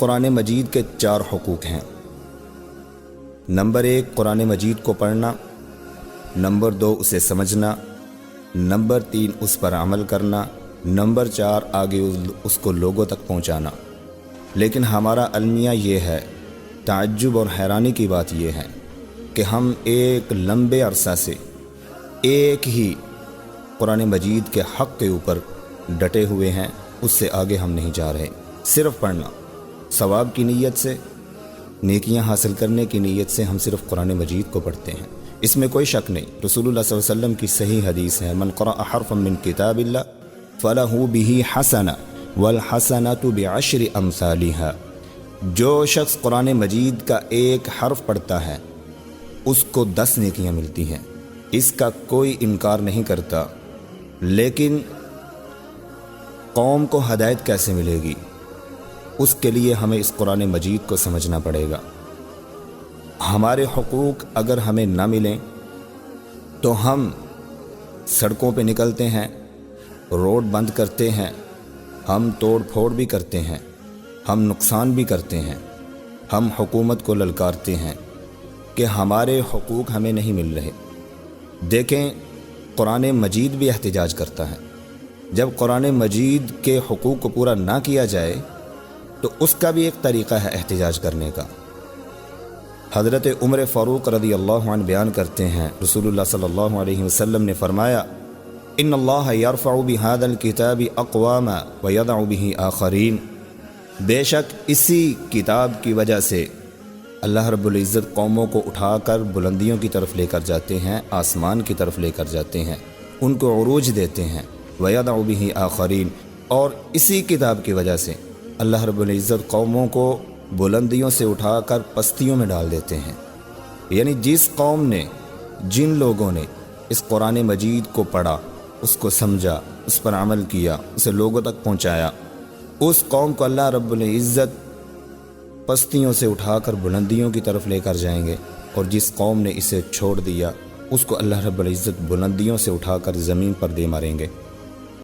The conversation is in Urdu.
قرآن مجید کے 4 حقوق ہیں۔ نمبر 1 قرآن مجید کو پڑھنا، نمبر 2 اسے سمجھنا، نمبر 3 اس پر عمل کرنا، نمبر 4 آگے اس کو لوگوں تک پہنچانا۔ لیکن ہمارا المیہ یہ ہے، تعجب اور حیرانی کی بات یہ ہے کہ ہم ایک لمبے عرصہ سے ایک ہی قرآن مجید کے حق کے اوپر ڈٹے ہوئے ہیں، اس سے آگے ہم نہیں جا رہے۔ صرف پڑھنا، ثواب کی نیت سے، نیکیاں حاصل کرنے کی نیت سے ہم صرف قرآن مجید کو پڑھتے ہیں، اس میں کوئی شک نہیں۔ رسول اللہ صلی اللہ علیہ وسلم کی صحیح حدیث ہے، من قرأ حرفا من کتاب اللہ فلہ بہ حسنہ والحسنۃ بعشر امثالها۔ جو شخص قرآن مجید کا ایک حرف پڑھتا ہے اس کو 10 نیکیاں ملتی ہیں، اس کا کوئی انکار نہیں کرتا۔ لیکن قوم کو ہدایت کیسے ملے گی؟ اس کے لیے ہمیں اس قرآن مجید کو سمجھنا پڑے گا۔ ہمارے حقوق اگر ہمیں نہ ملیں تو ہم سڑکوں پہ نکلتے ہیں، روڈ بند کرتے ہیں، ہم توڑ پھوڑ بھی کرتے ہیں، ہم نقصان بھی کرتے ہیں، ہم حکومت کو للکارتے ہیں کہ ہمارے حقوق ہمیں نہیں مل رہے۔ دیکھیں، قرآن مجید بھی احتجاج کرتا ہے۔ جب قرآن مجید کے حقوق کو پورا نہ کیا جائے تو اس کا بھی ایک طریقہ ہے احتجاج کرنے کا۔ حضرت عمر فاروق رضی اللہ عنہ بیان کرتے ہیں، رسول اللہ صلی اللہ علیہ وسلم نے فرمایا، ان اللہ یرفع بہذا الکتاب اقواما ویضع بہ آخرین۔ بے شک اسی کتاب کی وجہ سے اللہ رب العزت قوموں کو اٹھا کر بلندیوں کی طرف لے کر جاتے ہیں، آسمان کی طرف لے کر جاتے ہیں، ان کو عروج دیتے ہیں، وَيَضَعُ بِهِ آخَرِينَ۔ اور اسی کتاب کی وجہ سے اللہ رب العزت قوموں کو بلندیوں سے اٹھا کر پستیوں میں ڈال دیتے ہیں۔ یعنی جس قوم نے، جن لوگوں نے اس قرآن مجید کو پڑھا، اس کو سمجھا، اس پر عمل کیا، اسے لوگوں تک پہنچایا، اس قوم کو اللہ رب العزت پستیوں سے اٹھا کر بلندیوں کی طرف لے کر جائیں گے، اور جس قوم نے اسے چھوڑ دیا اس کو اللہ رب العزت بلندیوں سے اٹھا کر زمین پر دے ماریں گے۔